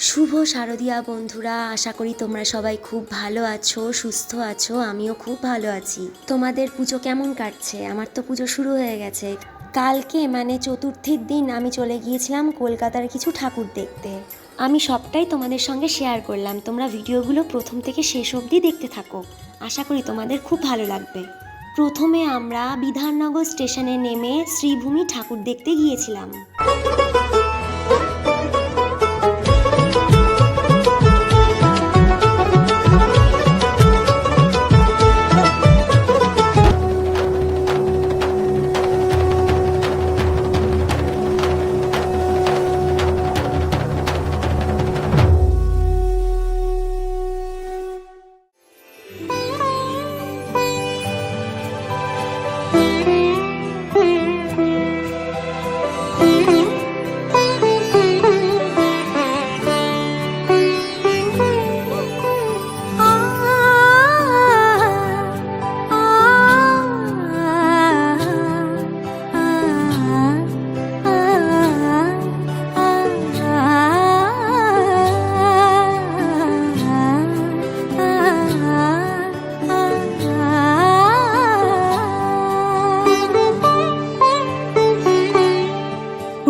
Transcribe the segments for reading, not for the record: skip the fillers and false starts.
শুভ শারদীয়া বন্ধুরা, আশা করি তোমরা সবাই খুব ভালো আছো, সুস্থ আছো। আমিও খুব ভালো আছি। তোমাদের পুজো কেমন কাটছে? আমার তো পুজো শুরু হয়ে গেছে। কালকে মানে চতুর্থীর দিন আমি চলে গিয়েছিলাম কলকাতার কিছু ঠাকুর দেখতে। আমি সবটাই তোমাদের সঙ্গে শেয়ার করলাম। তোমরা ভিডিওগুলো প্রথম থেকে শেষ অবধি দেখতে থাকো, আশা করি তোমাদের খুব ভালো লাগবে। প্রথমে আমরা বিধাননগর স্টেশনে নেমে শ্রীভূমি ঠাকুর দেখতে গিয়েছিলাম।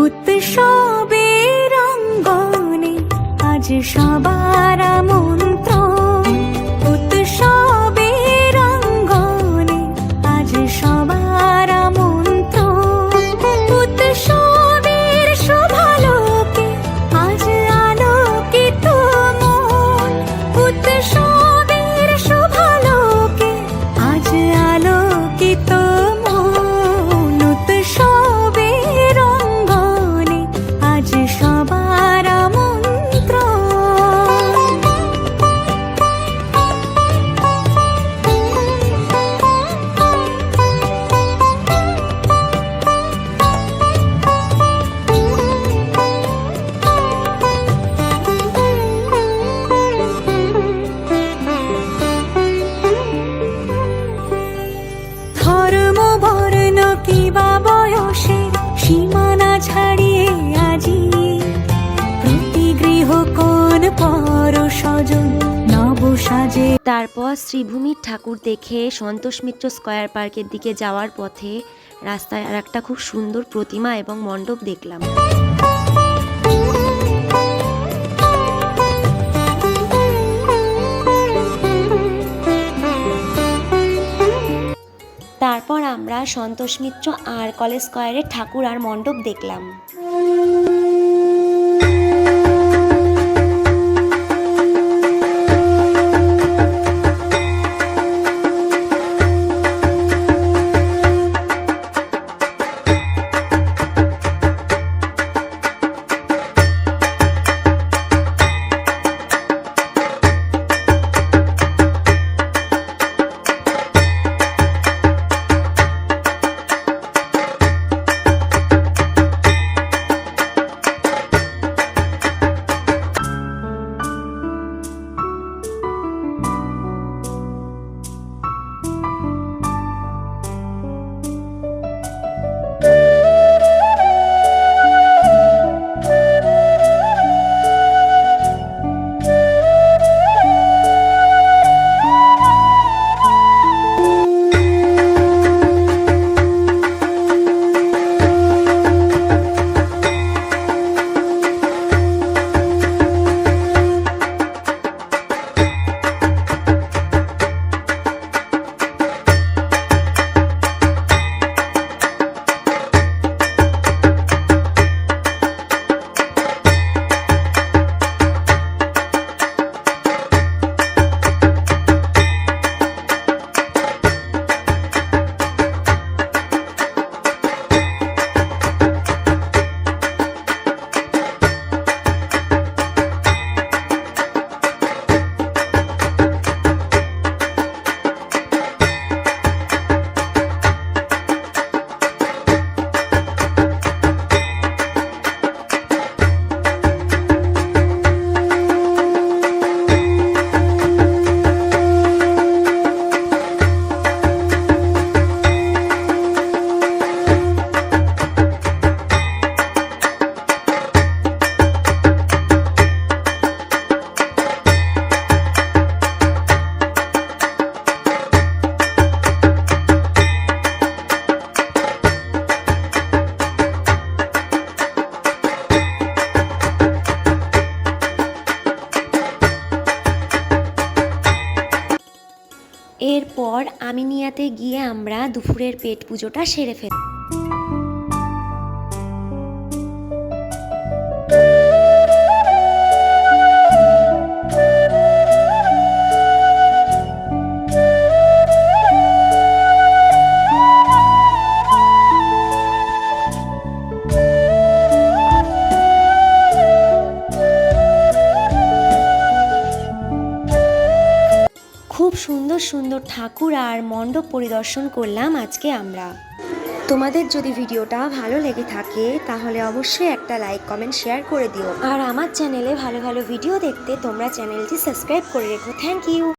উৎসবের অঙ্গনে আজ সবার আমন্ত্রণ, উৎসবের অঙ্গনে আজ সবার আমন্ত্রণ। উৎসবের শোভালোকে আজ আলোকিত মন, উৎসবের শোভালোকে আজ আলোকিত মন। উৎসবের অঙ্গনে আজ সবার আমন্ত্রণ। ধর্ম বর্ণ কিবা বয়সের সীমানা ছাড়িয়ে আজি প্রতি গৃহ কোন পর স্বজন নব সাজে। তারপর শ্রীভূমির ঠাকুর দেখে সন্তোষ মিত্র স্কয়ার পার্কের দিকে যাওয়ার পথে রাস্তায় আর একটা খুব সুন্দর প্রতিমা এবং মণ্ডপ দেখলাম। তারপর আমরা সন্তোষ মিত্র আর কলেজ স্কয়ারের ঠাকুর আর মণ্ডপ দেখলাম। এরপর আমিনিয়াতে গিয়ে আমরা দুপুরের পেট পুজোটা সেরে ফেলি। খুব সুন্দর সুন্দর ঠাকুর আর মণ্ডপ পরিদর্শন করলাম আজকে আমরা। তোমাদের যদি ভিডিওটা ভালো লেগে থাকে তাহলে অবশ্যই একটা লাইক কমেন্ট শেয়ার করে দিও। আর আমার চ্যানেলে ভালো ভালো ভিডিও দেখতে তোমরা চ্যানেলটি সাবস্ক্রাইব করে রেখো। Thank you.